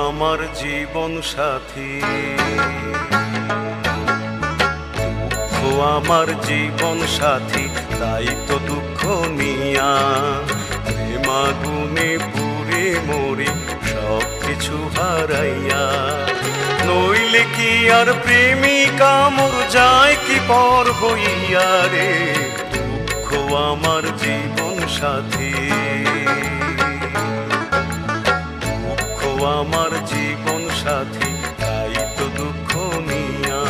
আমার জীবন সাথী, ও আমার জীবন সাথী, তাই তো দুঃখ নিয়া প্রেমাগুনে পুরে মরি সব কিছু হারাইয়া। নইলে কি আর প্রেমিকা মোর যায় কি পর হইয়া রে, দুঃখ আমার জীবন সাথী, আমার জীবন সাথী, তাই তো দুঃখ নিয়া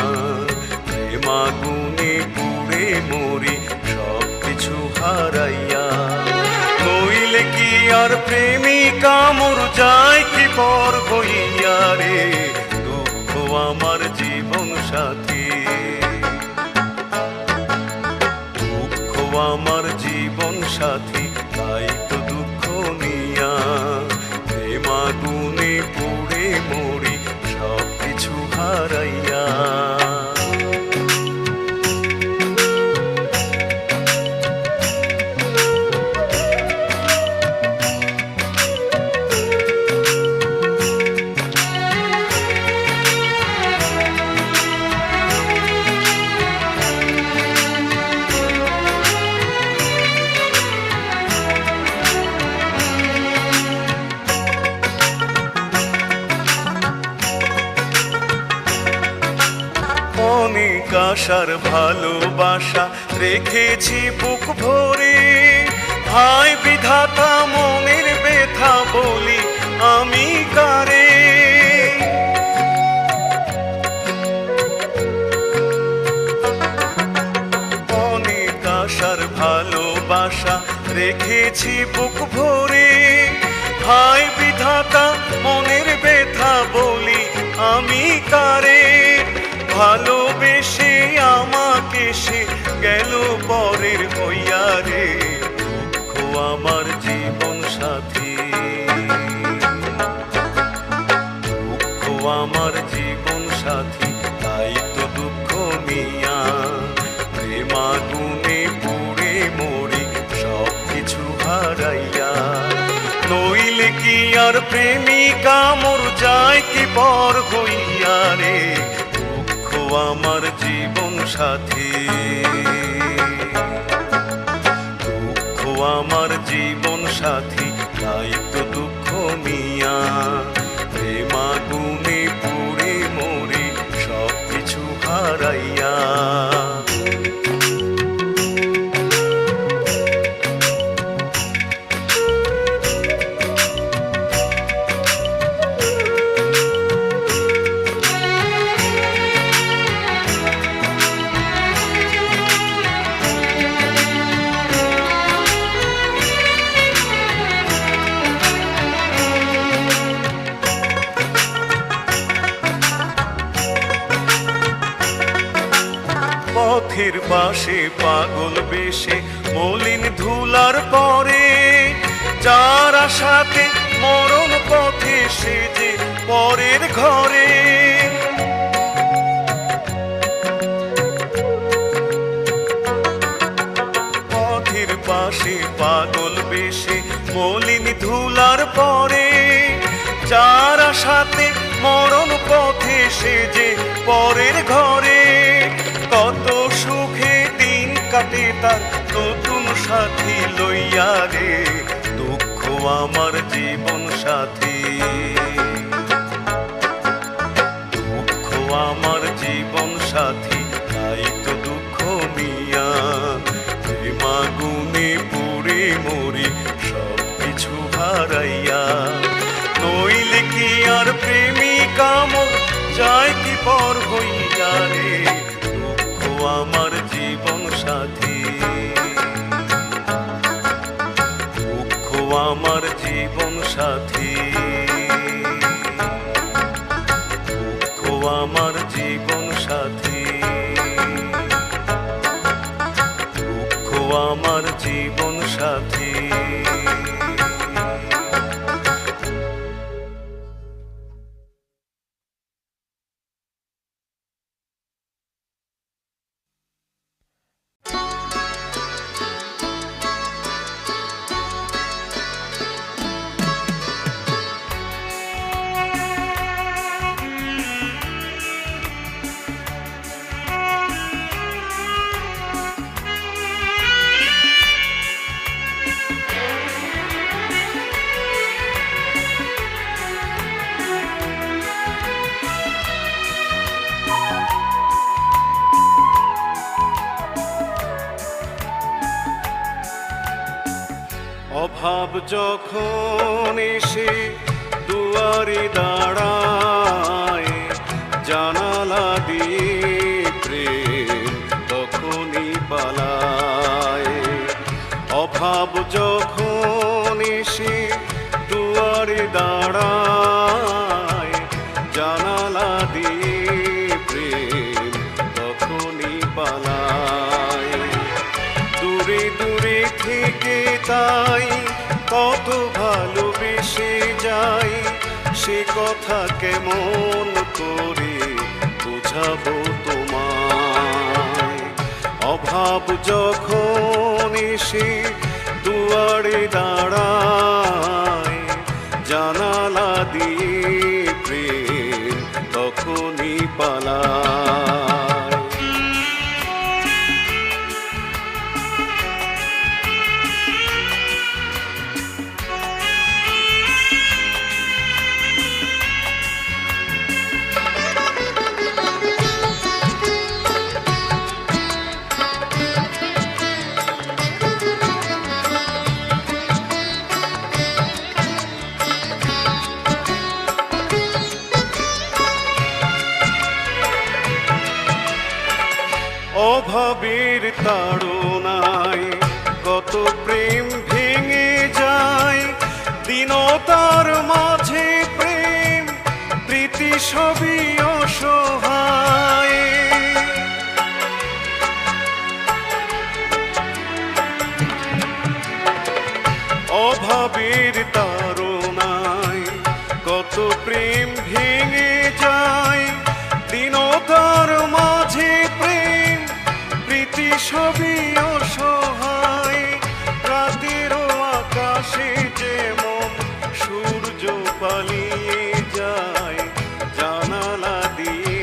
প্রেমাগুনে পুড়ে মরি সব কিছু হারাইয়া। নইলে কি আর প্রেমিকা মোর যায় কি পর হইয়া রে, দুঃখ আমার জীবন সাথী, দুঃখ আমার জীবন সাথী, তাই তো দুঃখ নিয়া প্রেমাগুনে পুড়ে মরি সব কিছু হারাইয়া। অনেক আশার ভালোবাসা রেখেছি বুক ভরে, হায় বিধাতা মনের ব্যথা বলি আমি কারে। অনেক আশার ভালোবাসা রেখেছি বুক ভরে, হায় বিধাতা মনের ব্যথা বলি আমি কারে। ভালোবেসে আমাকে সে গেল পরের হইয়া রে, দুঃখ আমার জীবন সাথী, দুঃখ আমার জীবন সাথী, তাই তো দুঃখ নিয়া প্রেমাগুনে পুড়ে মরি সব কিছু হারাইয়া। নইলে কি আর প্রেমিকা মোর যায় কি পর হইয়া রে, আমার জীবন সাথী, দুঃখ আমার জীবন সাথী, তাই তো দুঃখ নিয়া প্রেমাগুনে পুড়ে মরি সব কিছু হারাইয়া। পথের পাশে পাগল বেশে মলিন ধুলার পরে, যার আশাতে মরণ পথে সে যে পরের ঘরে। পথের পাশে পাগল বেশে মলিন ধুলার পরে, যার আশাতে মরণ পথে সে যে পরের ঘরে। কত সুখে দিন কাটে তার নতুন সাথী লইয়া রে, দুঃখ আমার জীবন সাথী, দুঃখ আমার জীবন সাথী, তাই তো দুঃখ নিয়া প্রেমাগুনে পুড়ে মরি সব কিছু হারাইয়া। নইলে কি আর প্রেমিকা মোর যায় কি পর হইয়া রে, দুঃখ আমার জীবন সাথী, আমার জীবন সাথী। অভাব যখন এসে দুয়ারে দাঁড়ায়, জানালা দিয়ে প্রেম তখনই পালায়। অভাব যখন এসে দুয়ারে দাঁড়ায়, জানালা দিয়ে প্রেম তখনই পালায়। দূরে দূরে থেকে তাই কত ভালোবেসে যাই, সে কথা কেমন করে বুঝাবো তোমায়। অভাব যখন এসে দুয়ারে দাঁড়ায়, জানালা দিয়ে প্রেম তখনই পালায়। অভাবের তাড়নায় কত প্রেম ভেঙে যায়, দীনতার মাঝে প্রেম প্রীতি সবই অসহায়। অভাবের তাড়নায় কত প্রেম ভেঙে যায়, দীনতার মাঝে প্রেম প্রীতি সবই অসহায়। রাতেরও আকাশে যেমন সূর্য পালিয়ে যায়, জানালা দিয়ে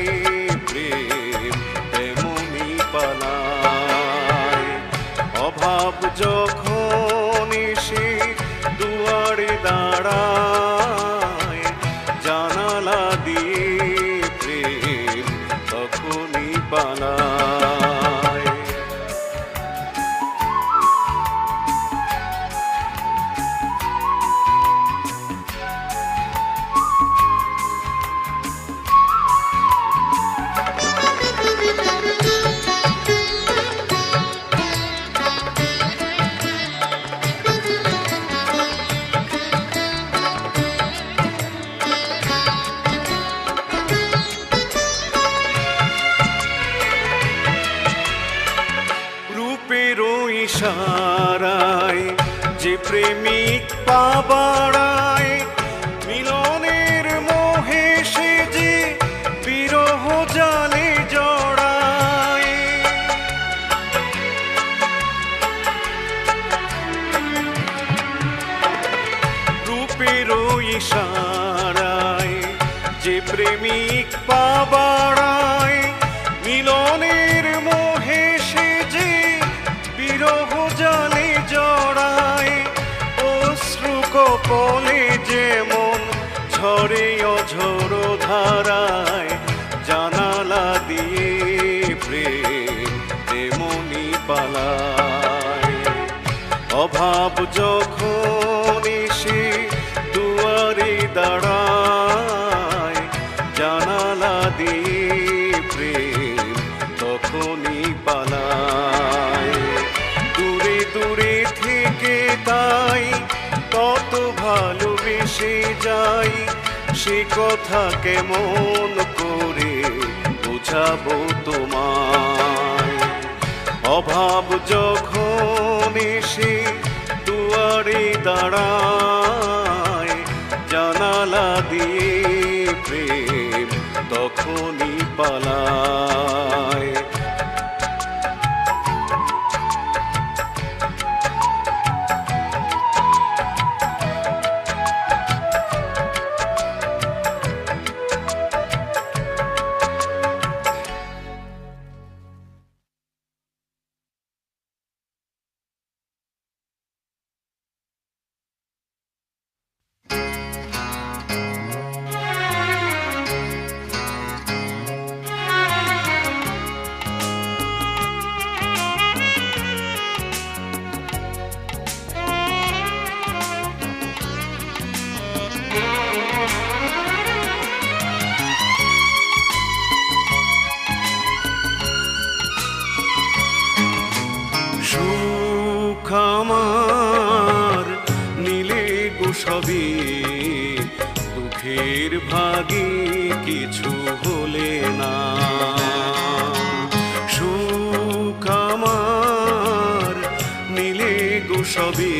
প্রেম তেমনি পালায়। অভাব যখন এসে দুয়ারে দাঁড়ায়, জানালা দিয়ে প্রেম তখনই পালায়। ইশারায় যে প্রেমিক পা বাড়ায়, মিলনের মোহে সে যে বিরহ জালে জড়ায়। রূপের ইশারায় যে প্রেমিক পা বাড়ায়, মিলনের মোহে সে যে বিরহ জালে জড়ায়। অশ্রু কপলে যেমন ঝরে অঝোর ধারায়, জানালা দিয়ে প্রেম তেমনি পালায়। অভাব যখন এসে দুয়ারে দাঁড়ায়, জানালা দিয়ে প্রেম তখনই পালায়। দূরে দূরে থেকে তাই কত ভালোবেসে যাই, সে কথা কেমন করে বুঝাবো তোমায়। অভাব যখন দাঁড়ায় জানালা দিয়ে প্রেম তখনই পালায়। সুখ আমার নিলে গো সবই, দুঃখের ভাগে কিছু হলে না। সুখ আমার নিলে গো সবই,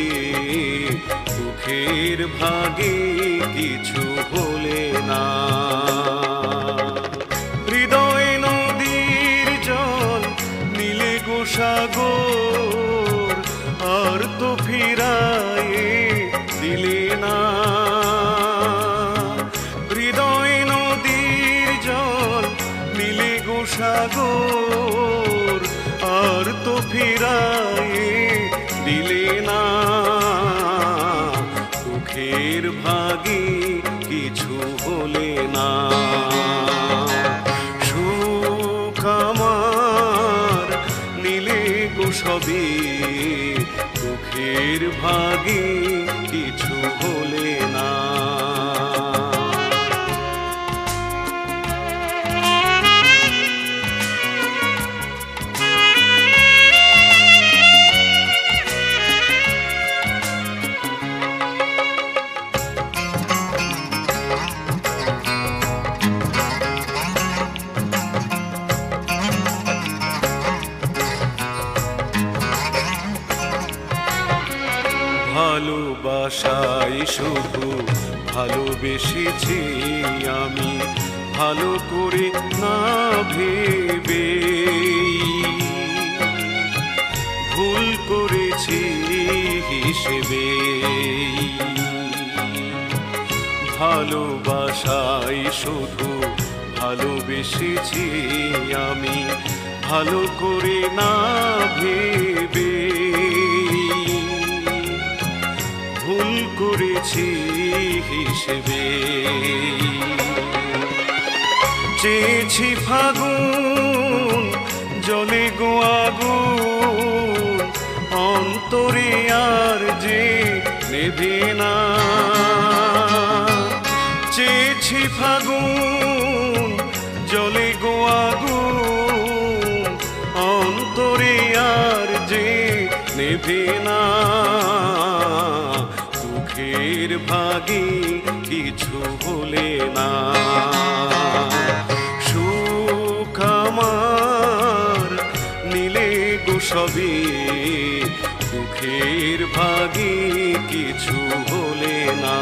দুঃখের ভাগে কিছু হলে না। হৃদয় নদীর জল নিলে গো সাগর, আর তো ফিরায়ে দিলে না। হৃদয় নদীর জল নিলে গো সাগর, আর তো ফিরায়ে দিলে না। দুঃখের ভাগে কিছু হলে না। সুখ আমার নিলে গো সবই, দুঃখের ভাগে কিছু হলে না। ভালোবাসাই শুধু ভালোবেসেছি আমি, ভালো করে না ভেবে ভুল করেছি হিসেবে। ভালোবাসাই শুধু ভালোবেসেছি আমি, ভালো করে না ভেবে ভুল করেছি হিসেবে। চেয়েছি ফাগুন জলে গো আগুন, অন্তরে আর যে নেভে না। চেয়েছি ফাগুন জলে গো আগুন, অন্তরে আর যে নেভে না। দুঃখের ভাগে কিছু হলে না। সুখ আমার নিলে গো সবই, দুঃখের ভাগে কিছু হলে না।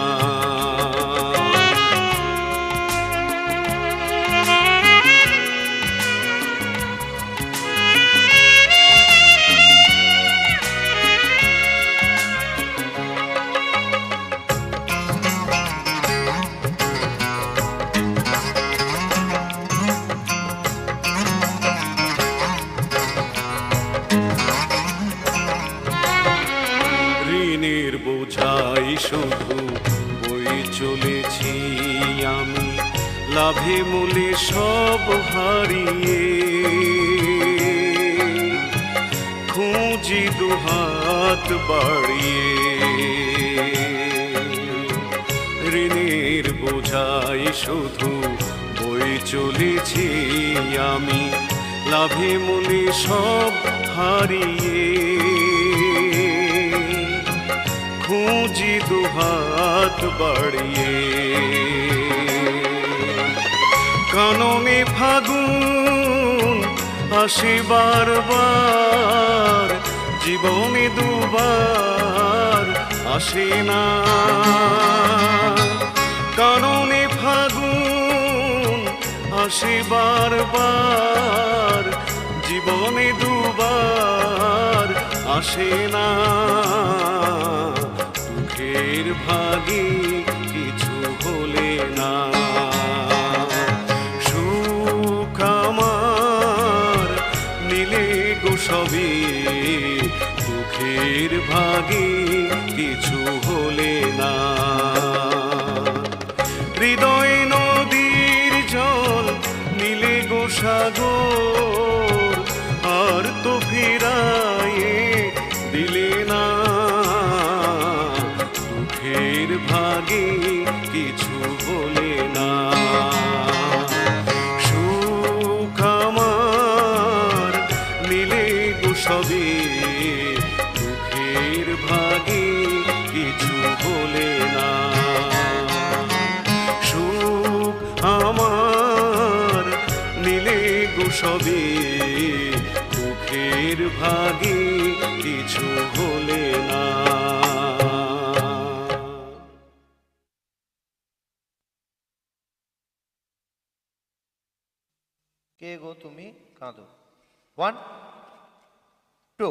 ঋণের বোঝাই শুধু বই চলেছি আমি, লাভে মূলে সব হারিয়ে খুঁজি দুহাত বাড়িয়ে। ঋণের বোঝাই শুধু বই চলেছি আমি, লাভে মূলে সব হারিয়ে খুঁজি দুহাত বাড়িয়ে। কাননে ফাগুন আসে বারবার, জীবনে দুবার আসে না, কাননে ফাগুন আসে বারবার, জীবনে দুবার আসে না। দুঃখের ভাগে কিছু হলে না, সুখ আমার নিলে গো সবে, দুঃখের ভাগে কিছু হলে না। হৃদয় নদীর জল নিলে গো সাগর, আর তো ফিরায়ে দিলে না। দুঃখের ভাগে কিছু হলে না, সুখ আমার নিলে গো সবে, দুঃখের ভাগে কিছু হলে না। সুখ আমার নিলে গো সবে, দুঃখের ভাগে কিছু হলে না। কে গো তুমি কাঁদো? 1 2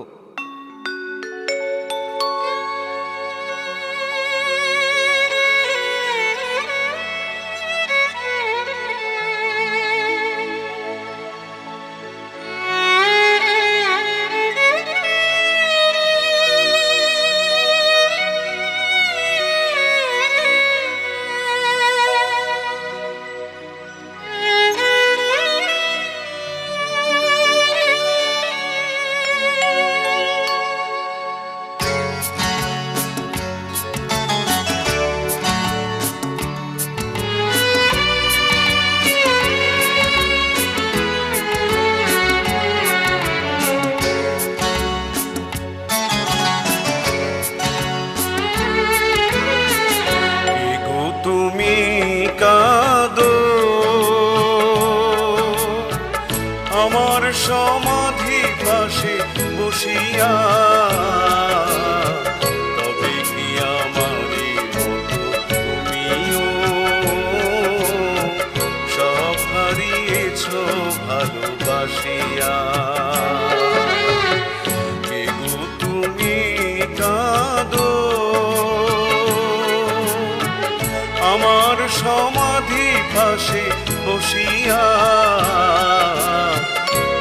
আমার সমাধি পাশে বসিয়া, তবে কি আমারই মতো তুমিও সব হারিয়েছ ভালোবাসিয়া। কে গো তুমি কাঁদো, আমার সমাধি পাশে বসিয়া,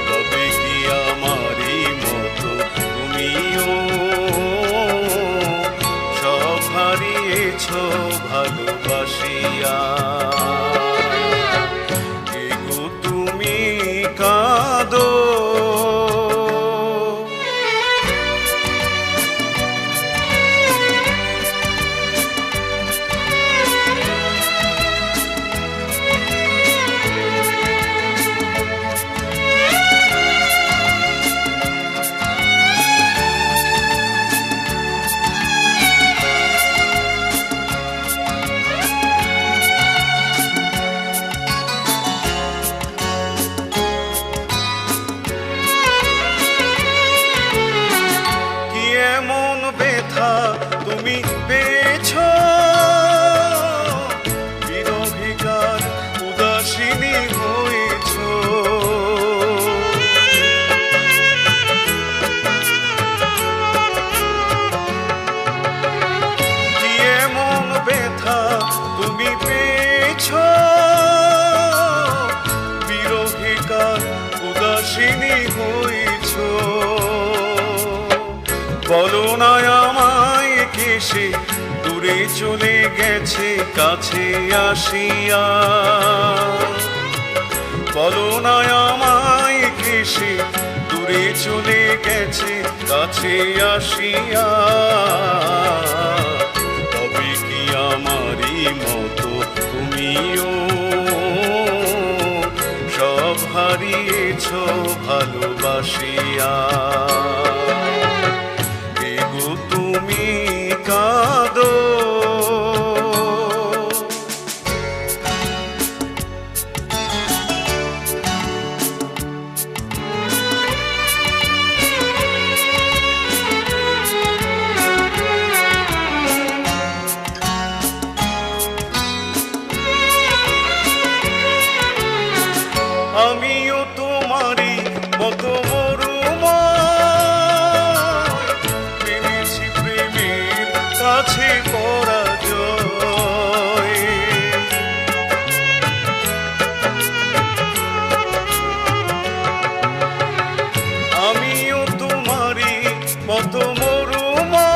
তবে কি আমারই মতো তুমিও সব হারিয়েছ ভালোবাসিয়া। কে গো তুমি কাঁদো, তুমি পেয়েছ বিরহিকার উদাসিনী হয়েছ। কি এমন ব্যথা তুমি পেয়েছ বিরহিকার উদাসিনী হয়েছ। বলো না আমায় কেসে দূরে চলে গেছে কাছে আসিয়া। বলো না আমায় কেসে দূরে চলে গেছে কাছে আসিয়া। তবে কি আমারই মতো তুমিও সব হারিয়েছ ভালোবাসিয়া। তুমি কাঁদো, কত মরুময়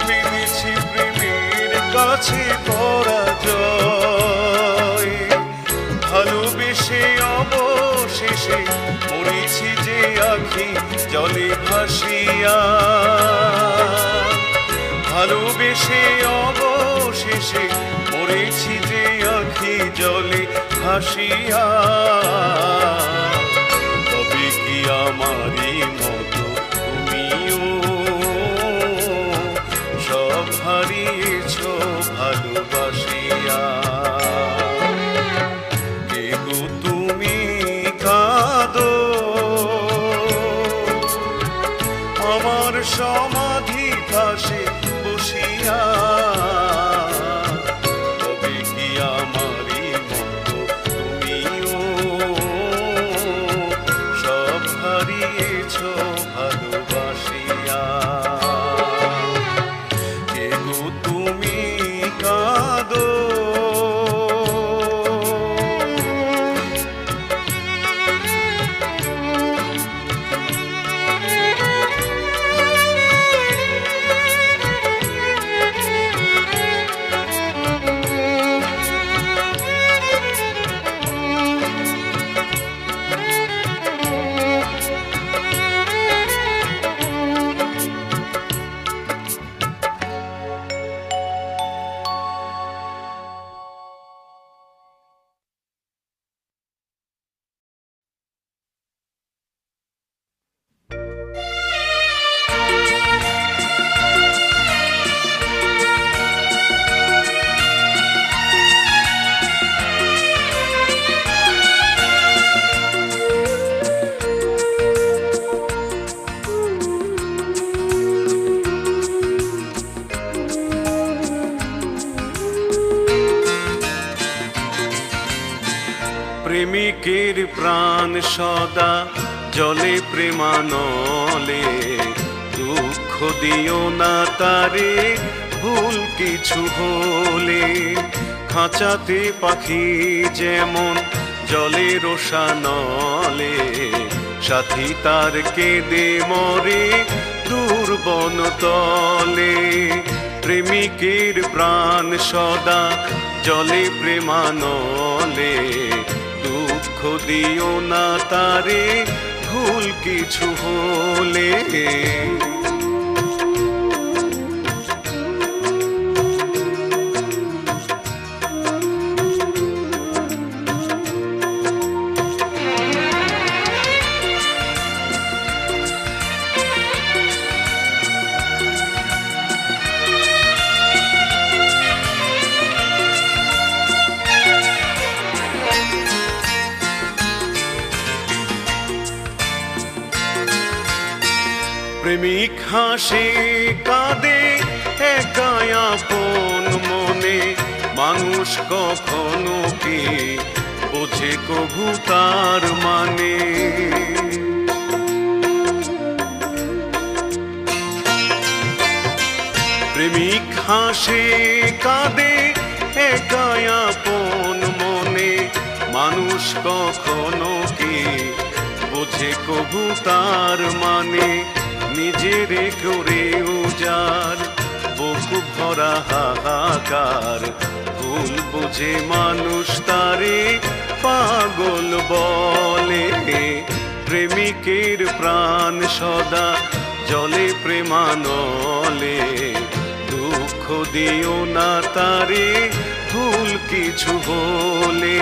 মেনেছি প্রেমের কাছে পরাজয়। ভালোবেসে অবশেষে মরেছি যে আখি জলে ভাসিয়া, ভালোবেসে অবশেষে মরেছি যে আখি জলে ভাসিয়া। তবে কি আমারই মতো তুমিও সব হারিয়েছ ভালোবাসিয়া? কে গো তুমি কাঁদো আমার সমাধি পাশে বসিয়া? তবে কি আমারই মতো তুমিও সব হারিয়েছ ভালোবাসিয়া? কে গো তুমি কাঁদো প্রেমিকের প্রাণ সদা জলে প্রেমানলে, দুঃখ দিও না তারে ভুল কিছু হলে। খাঁচাতে পাখি যেমন জলে রোষানলে, সাথী তার কেঁদে মরে দূর বনতলে। প্রেমিকের প্রাণ সদা জলে প্রেমানলে, দুঃখ দিও না তারে ভুল কিছু হলে। প্রেমিক হাসে কাঁদে একাই আপন মনে, মানুষ কখনো কি বোঝে কভু তার মানে। প্রেমিক হাসে কাঁদে একাই আপন মনে, মানুষ কখনো কি বোঝে কভু তার মানে। নিজের করে উজাড় বুক ভরা হাহাকার, ভুল বুঝে মানুষ তারে পাগল বলে। প্রেমিকের প্রাণ সদা জলে প্রেমানলে, দুঃখ দিও না তারে ভুল কিছু হলে।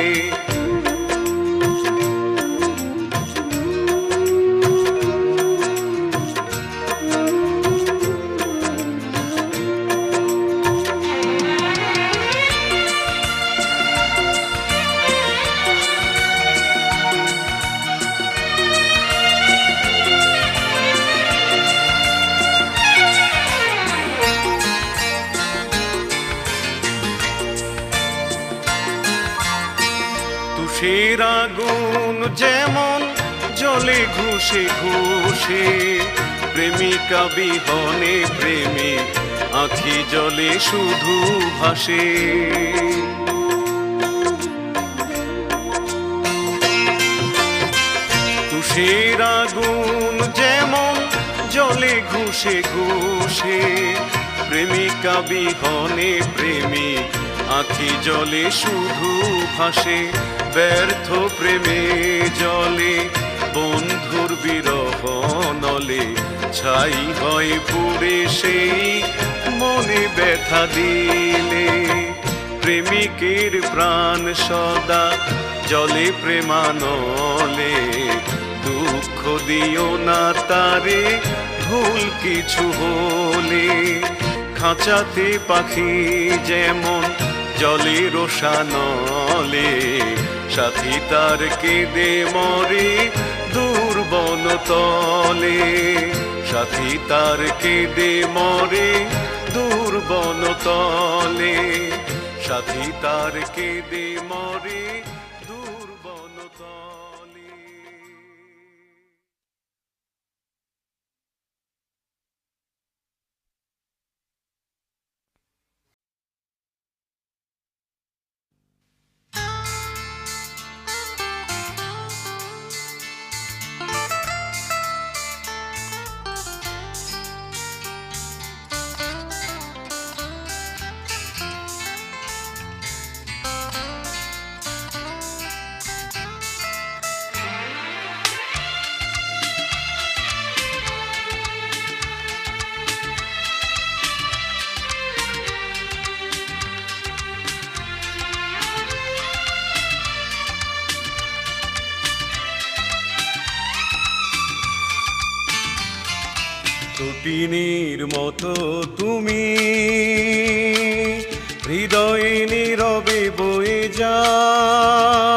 তুষের আগুন যেমন জলে ঘুষে ঘুষে, প্রেমিকা বিহনে প্রেমিক আঁখি জলে শুধু ভাসে। তুষের আগুন যেমন ঘুষে ঘুষে, প্রেমিকা বিহনে প্রেমিক আখি জলে শুধু ভাসে, ব্যর্থ প্রেমে জলে বন্ধুর বিরহ নলে, ছাই হয় পুড়ে সেই মনে ব্যথা দিলে। প্রেমিকের প্রাণ সদা জলে প্রেমানলে, দুঃখ দিও না তারে ভুল কিছু হলে। খাঁচাতে পাখি যেমন জলে রোষানলে, সাথী তার কেঁদে মরে দূর বনতলে, সাথী তার কেঁদে মরে দূর বনতলে, সাথী তার কেঁদে মরে দূর বনতলে। তটিনীর মতো তুমি হৃদয়ে নীরবে বয়ে যাওয়ার,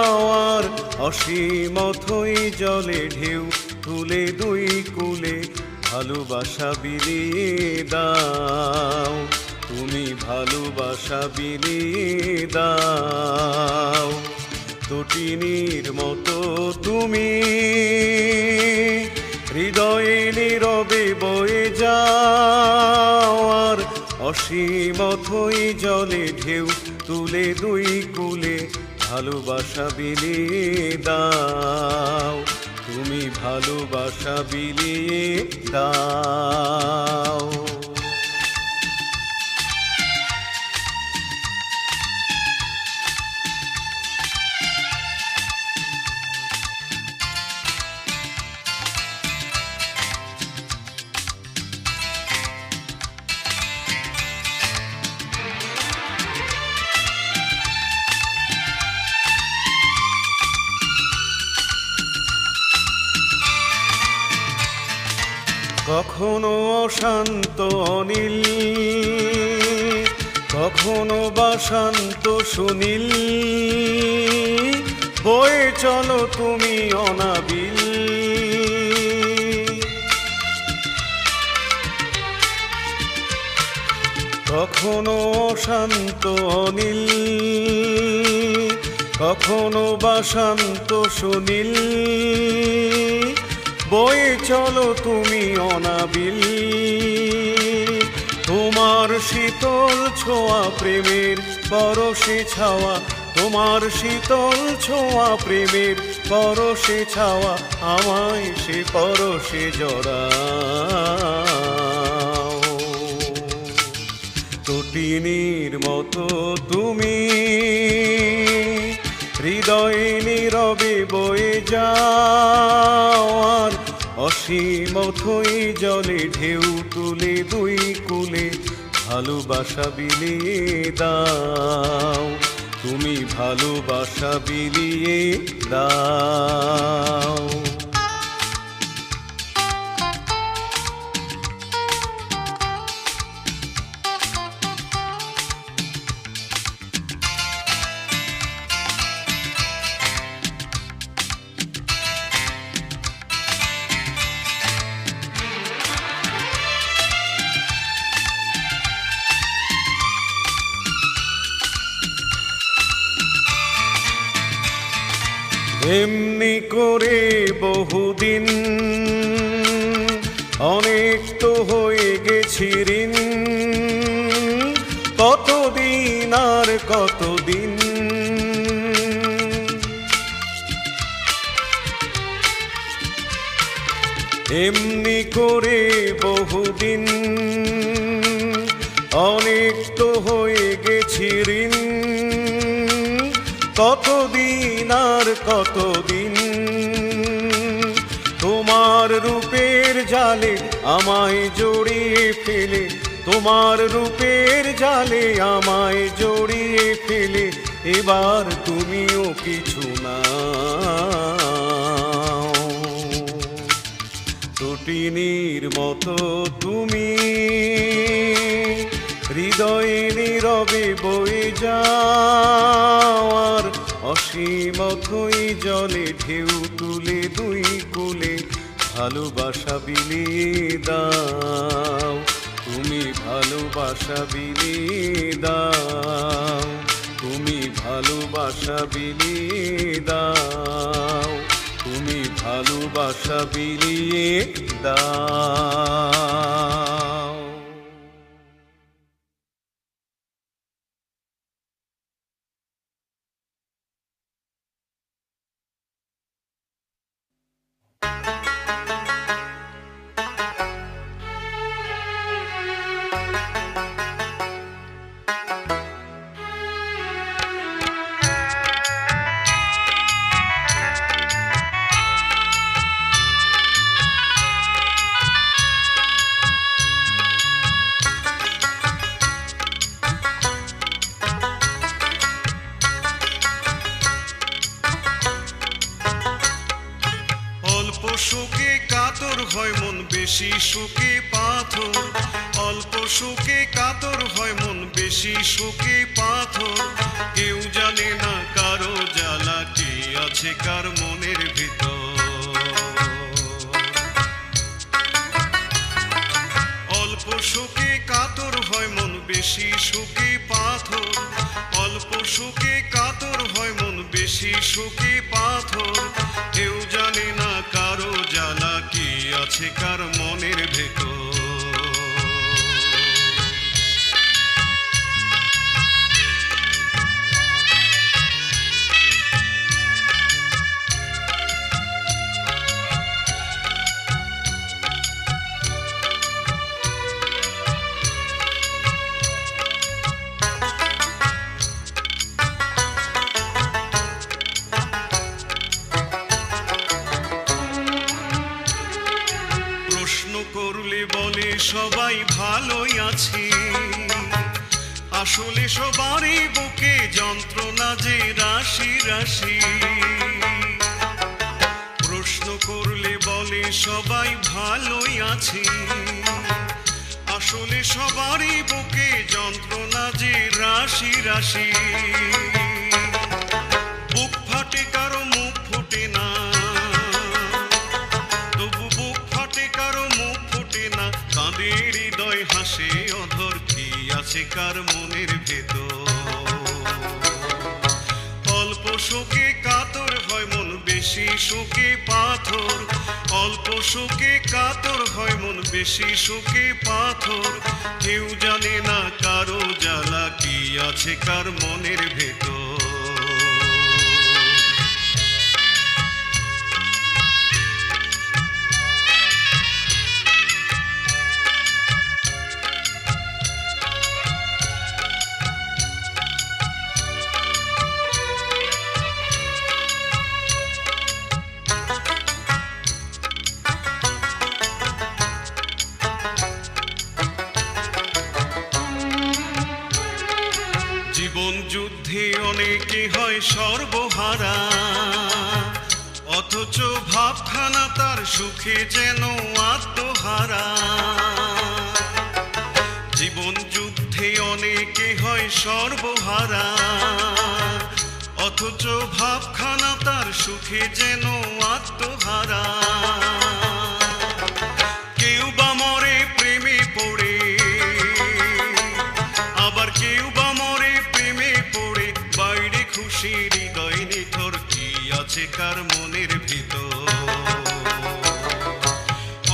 অসীম অথই জলে ঢেউ তুলে দুই কূলে ভালোবাসা বিলিয়ে দাও, তুমি ভালোবাসা বিলিয়ে দাও। তটিনীর মতো তুমি হৃদয়ে নীরবে বয়ে যাওয়ার, অসীম অথই জলে ঢেউ তুলে দুই কূলে ভালোবাসা বিলিয়ে দাও, তুমি ভালোবাসা বিলিয়ে দাও। কখনো অশান্ত অনিল, কখনো বা শান্ত সুনীল, বয়ে চলো তুমি অনাবিল। কখনো অশান্ত অনিল, কখনো বা শান্ত সুনীল, বয়ে চলো তুমি অনাবিল। তোমার শীতল ছোঁয়া প্রেমের পরশে ছাওয়া, তোমার শীতল ছোঁয়া প্রেমের পরশে ছাওয়া, আমায় সে পরশে জড়াও। তটিনীর মতো তুমি হৃদয়ে নীরবে বয়ে যাওয়ার, অসীম অথই জলে ঢেউ তুলে দুই কূলে ভালোবাসা বিলিয়ে দাও, তুমি ভালোবাসা বিলিয়ে দাও। এমনি করে বহুদিন অনেক তো হয়ে গেছি ঋণ, কতদিন আর কতদিন। এমনি করে বহুদিন অনেক তো হয়ে গেছি ঋণ, কতদিন আর কতদিন তোমার রূপের জালে আমায় জড়িয়ে ফেলে, তোমার রূপের জালে আমায় জড়িয়ে ফেলে, এবার তুমিও কিছু না। তটিনীর মতো তুমি হৃদয়ে নীরবে বয়ে যাওয়ার, অসীমতই জলে ঢেউ তুলে দুই কূলে ভালোবাসা বিলিয়ে দাও, তুমি ভালোবাসা বিলিয়ে দাও, তুমি ভালোবাসা বিলিয়ে দাও, তুমি ভালোবাসা বিলিয়ে দাও। সুখে কাতর হয় মন বেশি সুখে পাথর, অল্প সুখে কাতর হয় মন বেশি সুখে পাথর, কেউ জানে না কারো জ্বালা কি আছে কার মনের ভিতর। অল্প সুখে কাতর হয় মন বেশি সুখে পাথর, অল্প সুখে কাতর হয় মন বেশি সুখে পাথর, কেউ জানে না কারো জ্বালা কি আছে কার মনের ভেতর। করলে বলে সবাই ভালোই আছি, আসলে সবারই বুকে যন্ত্রণা যে রাশি রাশি। প্রশ্ন করলে বলে সবাই ভালোই আছি, আসলে সবারই বুকে যন্ত্রণা যে রাশি রাশি। বুক ফাটে কারো মুখ ফুটে না, তবু বুক ফাটে কারো মুখ ফুটে না, কাঁদে হৃদয় হাসে অধর কি আছে কার মনের ভেতর। অল্প শোকে কাতর হয় মন বেশি শোকে পাথর, অল্প শোকে কাতর হয় মন বেশি শোকে পাথর, কেউ জানে না কারো জ্বালা কি আছে কার মনের ভেতর। জীবন যুদ্ধে অনেকে হয় সর্বহারা, অথচ ভাবখানা তার সুখে যেন আত্মহারা। জীবন যুদ্ধে অনেকে হয় সর্বহারা, অথচ ভাবখানা তার সুখে যেন আত্মহারা। কেউ বা মরে প্রেমে পড়ে, আবার কেউ বা মরে প্রেমে পড়ে, বাইরে খুশি হৃদয় নিথর কি আছে কার মনের ভিতর।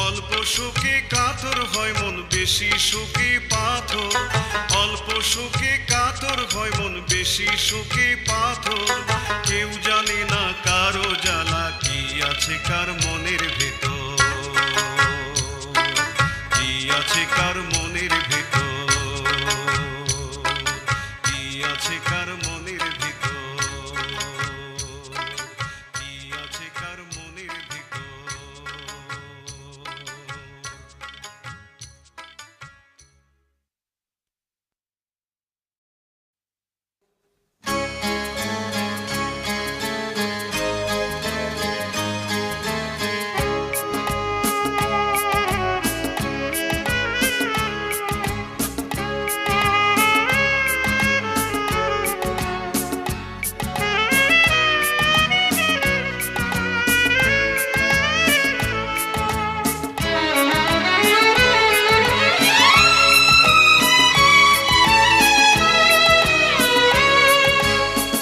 অল্প সুখে কাতর হয় মন বেশি সুখে পাথর, অল্প সুখে কাতর হয় মন বেশি সুখে পাথর, কেউ জানে না কারো জ্বালা কি আছে কার মনের ভেতর। কি আছে কার মনের ভিতর, কি আছে কার মনের ভিতর, কি আছে কার মনের ভিতর।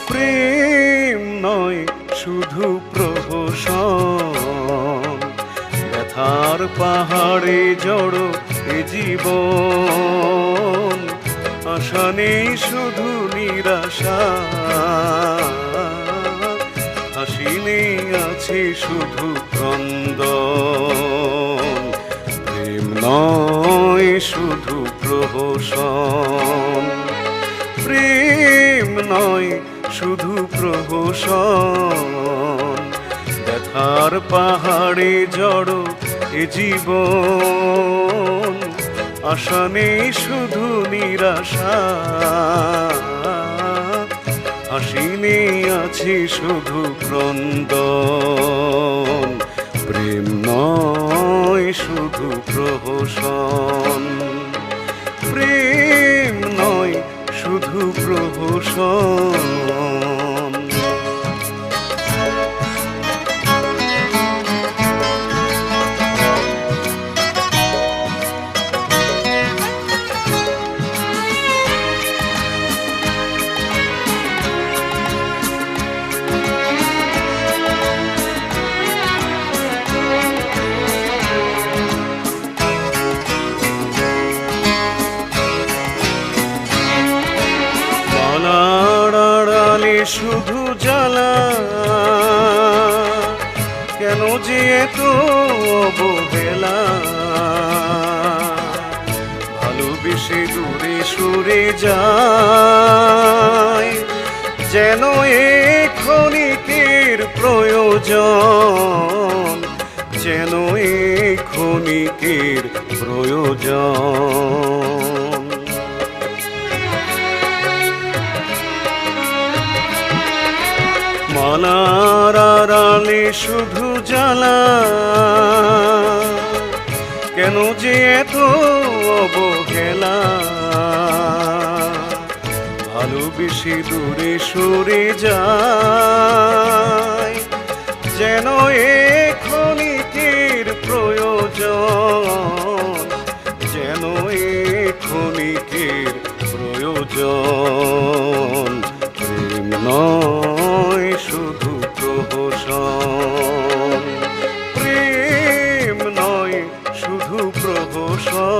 প্রেম নয় শুধু প্রহসন, ব্যথার পাহাড়ে জড়ো এ জীবন, আশা নেই শুধু নিরাশা, হাসি নেই আছে শুধু ক্রন্দন। প্রেম নয় শুধু প্রহসন, প্রেম নয় শুধু প্রহসন, ব্যথার পাহাড়ে জড়ো এ জীবন, আশা নেই শুধু নিরাশা, হাসি নেই আছে শুধু ক্রন্দন। প্রেম নয় শুধু প্রহসন, প্রেম নয় শুধু প্রহসন। শুধু জ্বালা, কেন যে এত অবহেলা, ভালোবেসে দূরে সরে যায়, যেন এ ক্ষণিকের প্রয়োজন, যেন এ ক্ষণিকের প্রয়োজন। মালার আড়ালে শুধু জ্বালা, কেন যে এত অবহেলা, ভালোবেসে দূরে সরে যায়, যেন এ ক্ষণিকের প্রয়োজন, যেন এ ক্ষণিকের প্রয়োজন। প্রেম নয় শুধু প্রহসন, প্রেম নয় শুধু প্রহসন।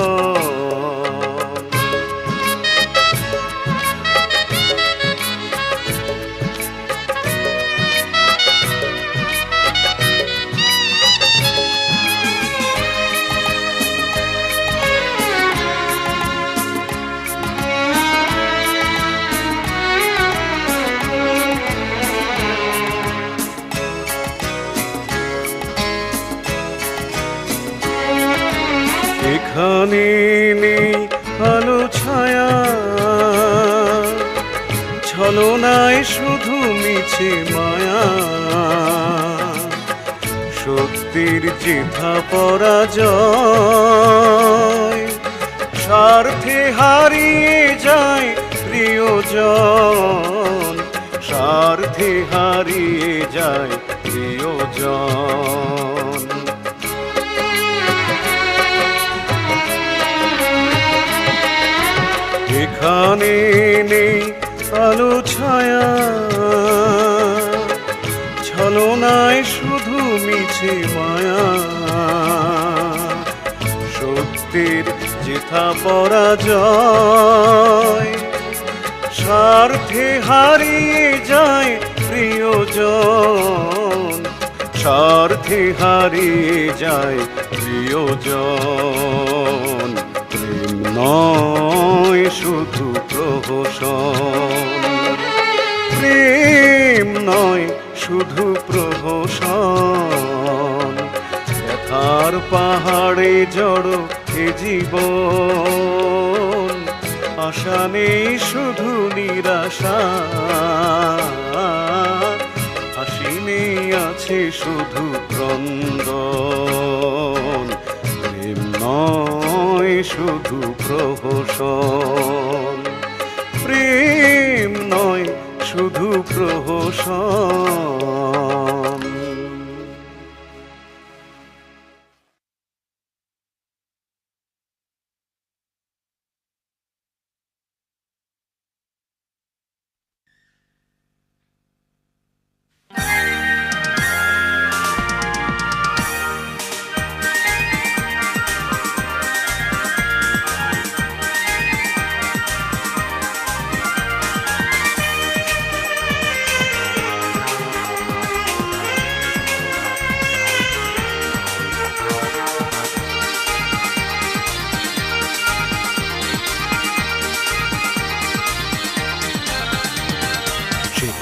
এখানে নেই আলো ছায়া, ছলনায় শুধু মিছে মায়া, সত্যির যেথা পরাজয়, স্বার্থে হারিয়ে যায় প্রিয়জন, স্বার্থে হারিয়ে যায় প্রিয়জন। এখানে নেই আলো ছায়া, ছলনায় শুধু মিছে মায়া, সত্যের যেথা পরাজয়, স্বার্থে হারিয়ে যায় প্রিয়জন, স্বার্থে হারিয়ে যায় প্রিয়জন। প্রেম নয় শুধু প্রহসন, প্রেম নয় শুধু প্রহসন। ব্যথার পাহাড়ে জড়ো এ জীবন, আশা নেই শুধু নিরাশা, হাসি নেই আছে শুধু ক্রন্দন। প্রেম নয় শুধু প্রহসন, প্রেম নয় শুধু প্রহসন।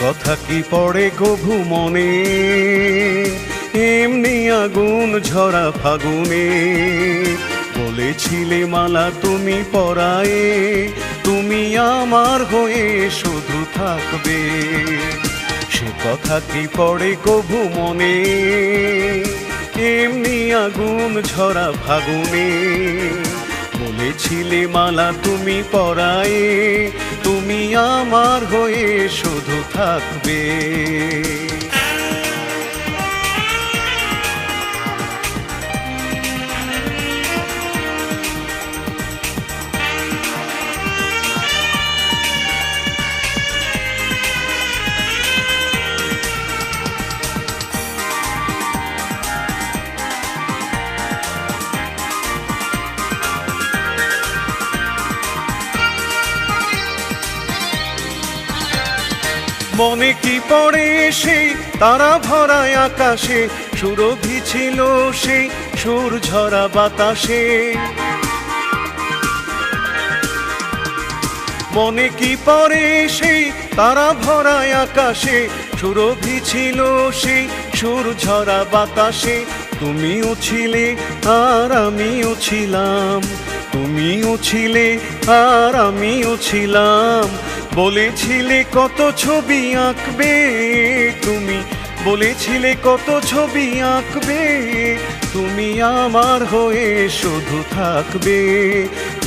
কথা কি পড়ে গভু মনে, এমনি আগুন ঝরা ফাগুনে। বলেছিলে মালা তুমি পরায়ে, তুমি আমার হয়ে শুধু থাকবে। সে কথা কি পড়ে গভু মনে, এমনি আগুন ঝরা ফাগুনে। বলেছিলে মালা তুমি পরায়ে, তুমি আমার হয়ে শুধু থাকবে। মনে কি পড়ে সেই তারা ভরা আকাশে, সুরভি ছিল সেই সুর ঝরা বাতাসে। মনে কি পড়ে সেই তারা ভরা আকাশে, সুরভি ছিল সেই সুর ঝরা বাতাসে। তুমিও ছিলে আর আমিও ছিলাম, তুমিও ছিলে আর আমিও ছিলাম। বলেছিলে কত ছবি আঁকবে তুমি, বলেছিলে কত ছবি আঁকবে। তুমি আমার হয়ে শুধু থাকবে,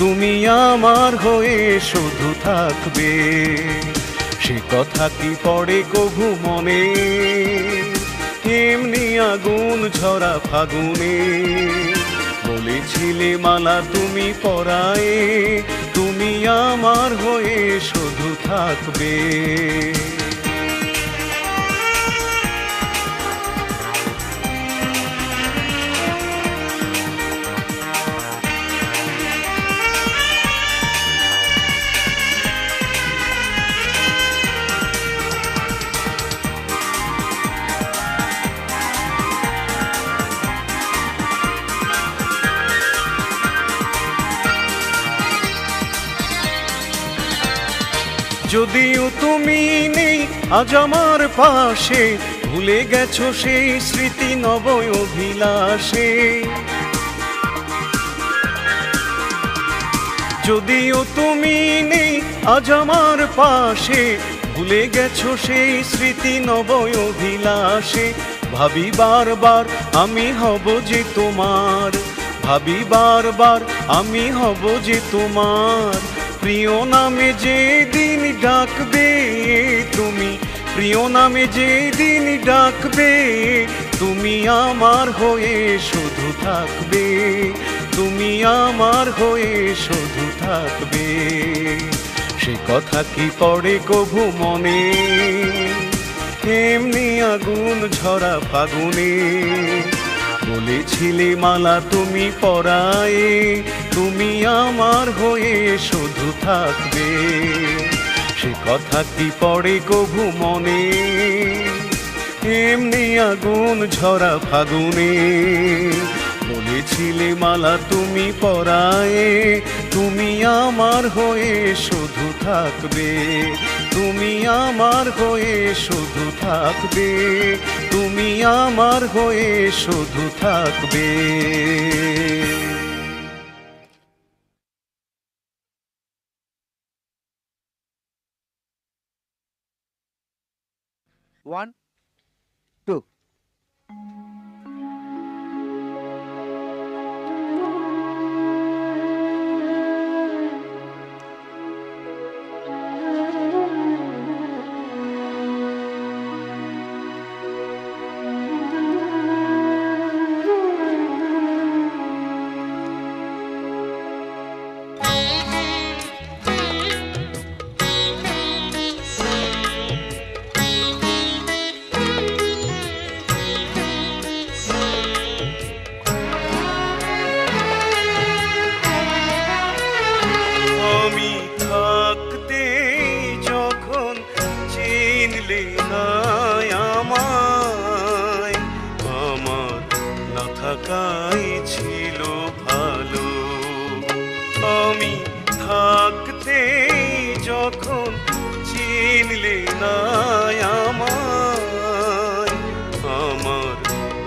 তুমি আমার হয়ে শুধু থাকবে। সে কথা কি পড়ে কভু মনে, এমনি আগুন ঝরা ফাগুনে। বলেছিলে মালা তুমি পরায়ে, তুমি আমার হয়ে শুধু থাকবে। যদিও তুমি নেই আজ আমার পাশে, ভুলে গেছো সেই স্মৃতি নব অভিলাষে। যদিও তুমি নেই আজ আমার পাশে, ভুলে গেছো সেই স্মৃতি নব অভিলাষে। ভাবি বারবার আমি হব যে তোমার, ভাবি বারবার আমি হব যে তোমার। প্রিয় নামে যে দিন ডাকবে তুমি, প্রিয় নামে যে দিন ডাকবে। তুমি আমার হয়ে শুধু থাকবে, তুমি আমার হয়ে শুধু থাকবে। সে কথা কি পড়ে কভু মনে, এমনি আগুন ঝরা ফাগুনে। বলেছিলে মালা তুমি পরায়ে, তুমি আমার হয়ে শুধু থাকবে। সে কথা কি পড়ে কভু মনে, এমনি আগুন ঝরা ফাগুনে। বলেছিলে মালা তুমি পরায়ে, তুমি আমার হয়ে শুধু থাকবে, তুমি আমার হয়ে শুধু থাকবে, তুমি আমার হয়ে শুধু থাকবে। One, two. আমি থাকতে যখন চিনলে না আমায়, আমার না থাকাই ছিল ভালো। আমি থাকতে যখন চিনলে না আমায়, আমার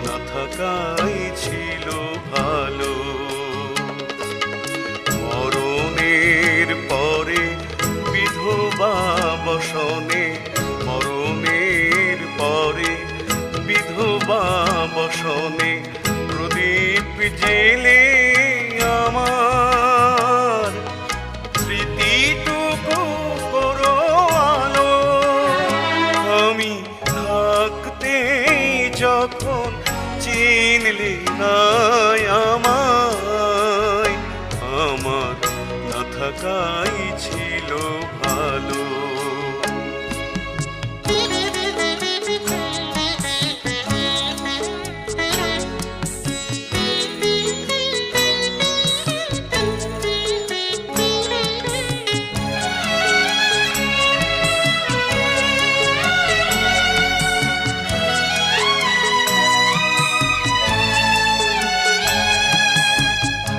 না থাকাই ছিল ভালো। মরণের পরে বিধবা বসনে, মরণের পরে বিধবা বসনে প্রদীপ জেলে আমার স্মৃতিটুকু করো আলো। আমি থাকতে যখন চিনলে না আমায়, আমার না থাকাই ছিল ভালো।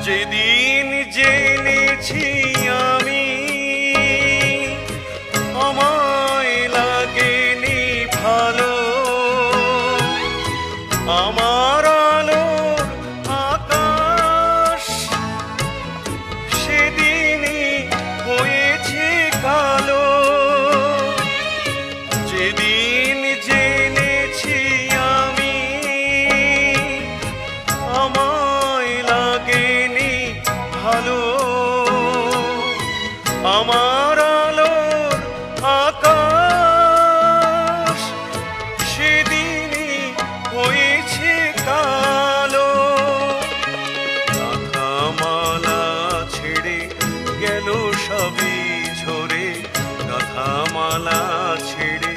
যেদিন জেনেছি আমি আমায় লাগেনি ভালো, আমার আলোর আকাশ সেদিনই হয়েছে কালো। যেদিন জেনেছি আমি আমায় লাগেনি ভালো, আমার আলোর আকাশ সেদিনই হয়েছে কালো। গাথামালা ছেড়ে গেল সবই ঝরে, গাথামালা ছেড়ে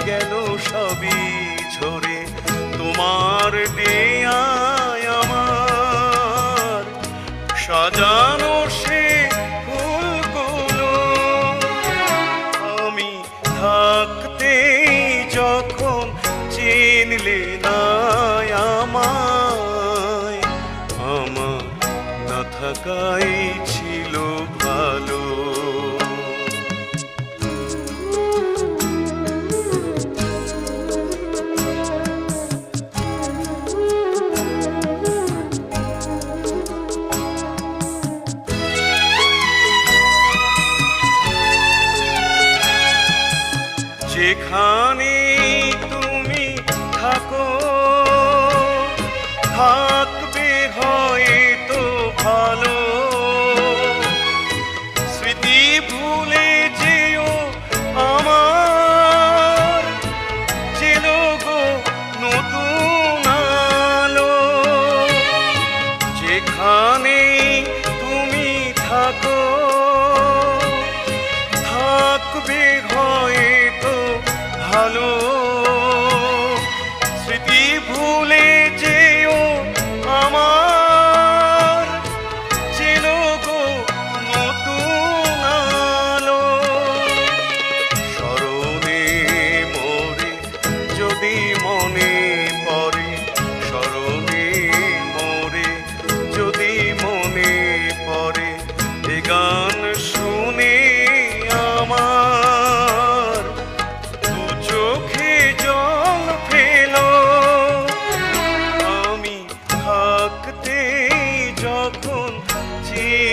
গেল সবই ঝরে, তোমার দেয়ায় আমার সাজানো সে ফুলগুলো। আমি থাকতে যখন চিনলে না আমায়, আমার না থাকাই ছিল ভালো। যেখানে তুমি থাকো থাকবে হয়তো ভালো, স্মৃতি ভুলে যেও আমার, চেলো গো নতুন আলো। যেখানে তুমি থাকো থাকবে হয়তো ভালো, স্মৃতি ভুলে যেও আমার, চেনো গো নতুন আলো। স্মরণে মোরে যদি মনে পড়ে, স্মরণে মোরে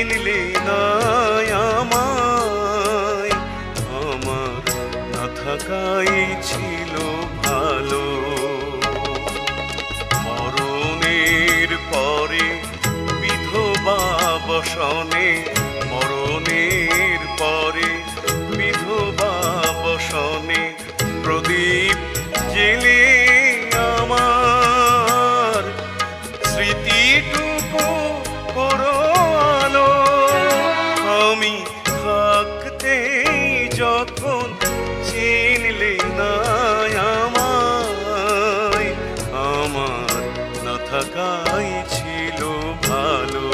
চিনলে না আমায়, আমার না থাকাই ছিল ভালো। মরণের পরে বিধবা বসনে, মরণের পরে বিধবা বসনে প্রদীপ জেলে আমার স্মৃতিটুকু করো আলো। আমি থাকতে যখন চিনলে না আমায়, আমার না থাকাই ছিল ভালো।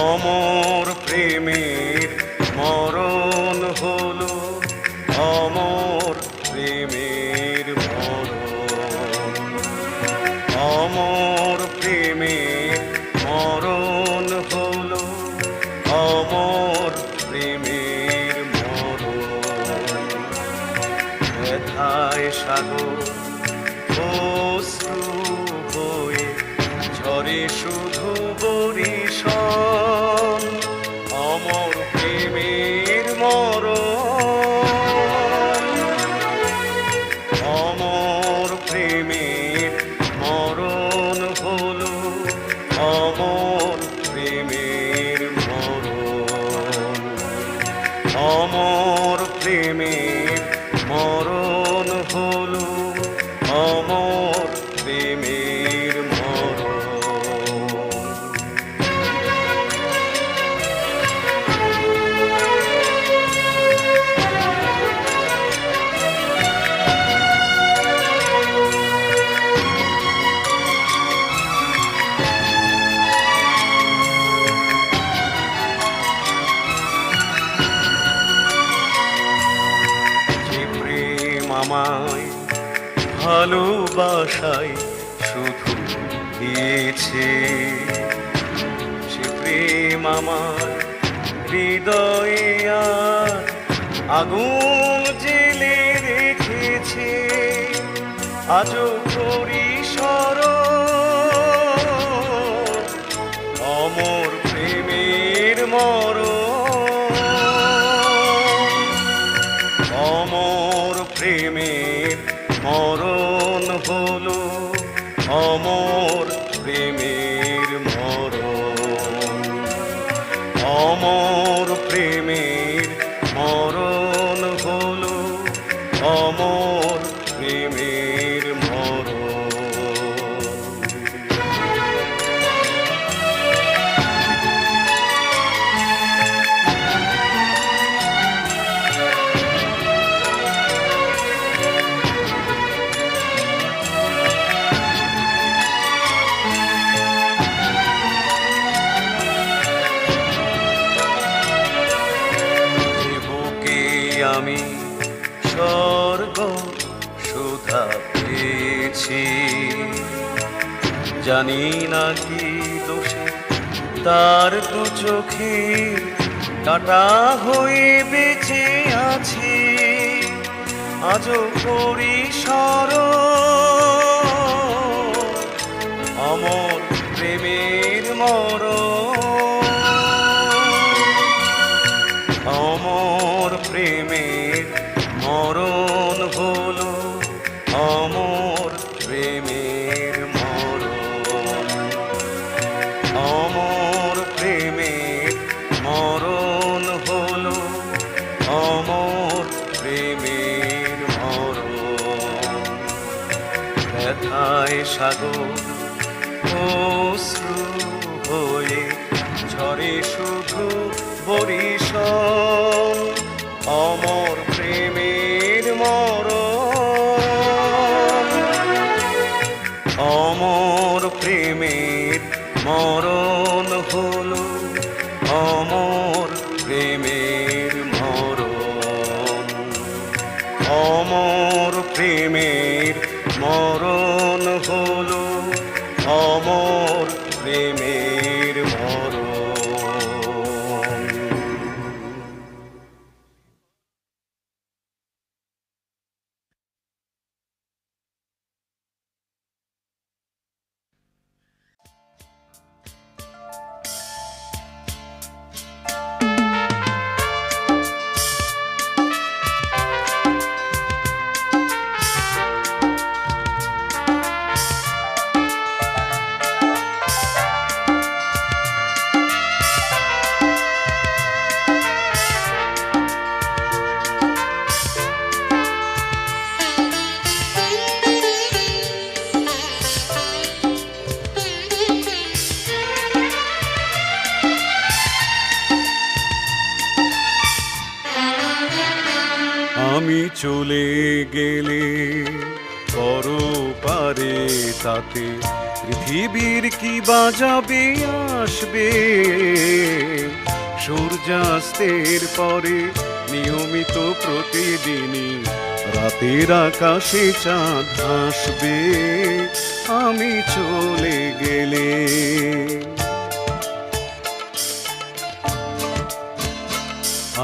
অমর প্রেমের মরণ হলো, অমর প্রেমের মরণ, অমর প্রেমের মরণ হলো, অমর প্রেমের মরণ। ব্যথায় সাগর অশ্রু হয়ে ঝরে শুধু বরিশন, অমর প্রেমের মরণ, অমর প্রেমের মরণ হলো, অমর প্রেমের মরণ, অমর প্রেমের মরণ হলো, অমর প্রেমের মরণ। যে প্রেম আমায় ভালোবাসায় শুধু দিয়েছে, সে প্রেম আমার হৃদয়ে আর আগুন জেলে রেখেছে। আজও করি স্মরণ অমর প্রেমের মরণ, অমর প্রেমের মরণ হলো, অমর প্রেমের মরণ, অমর প্রেমের মরণ হলো, অমর প্রেমের মরণ। আমি স্বর্গ সুধা পেয়েছি, জানি না কি দোষে তার দু চোখে কাটা হয়ে বেঁচে আছে। আজও করি স্মরণ অমর প্রেমের মরণ, অমর প্রেমের মরণ হলো, অমর প্রেমের মরণ, অমর প্রেমের মরণ হলো, অমর প্রেমের মরণ। ব্যথায় সাগর অশ্রু হয়ে ঝরে শুধু বরিশন, আমি চলে গেলে পরপারে তাতে পৃথিবীর কি বাজাবে আসবে সূর্যাস্তের পরে নিয়মিত প্রতিদিনই রাতের আকাশে চাঁদ ভাসবে আমি চলে গেলে।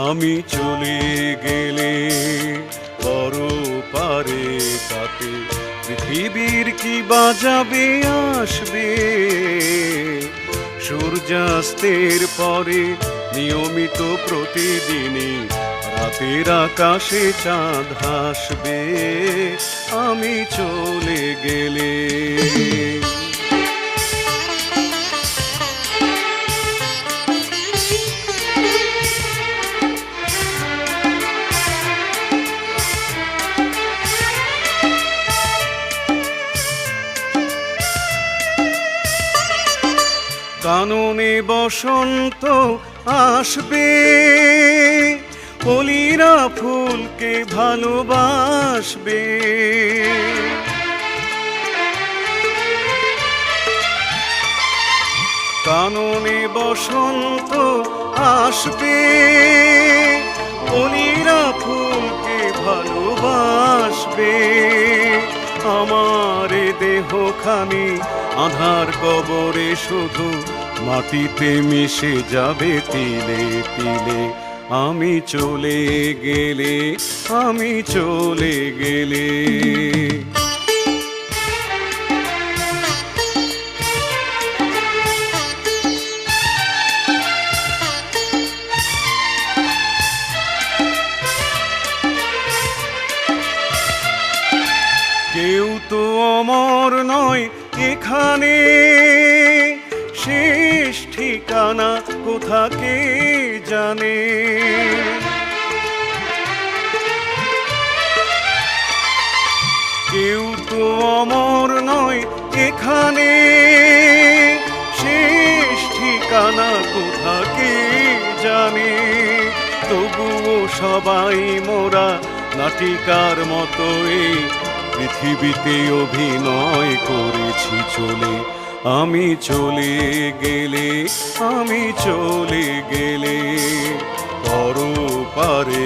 আমি চলে গেলে পরপারে তাতে পৃথিবীর কি বাজাবে আসবে সূর্যাস্তের পরে নিয়মিত প্রতিদিনই রাতের আকাশে চাঁদ হাসবে আমি চলে গেলে। কাননে বসন্ত আসবে কলিরা ফুলকে ভালোবাসবে কাননে বসন্ত আসবে কলিরা ফুলকে ভালোবাসবে আমার দেহখানি আধার কবরে শুধু মাটিতে মিশে যাবে তিলে তিলে আমি চলে গেলে আমি চলে গেলে। কেউ তো অমর নয় এখানে শেষ ঠিকানা কোথা কে জানে কেউ তো অমর নয় এখানে শেষ ঠিকানা কোথা কে জানে তবুও সবাই মোরা নাটিকার মতোই পৃথিবীতে অভিনয় করেছি চলে আমি চলে গেলে আমি চলে গেলে পরপারে।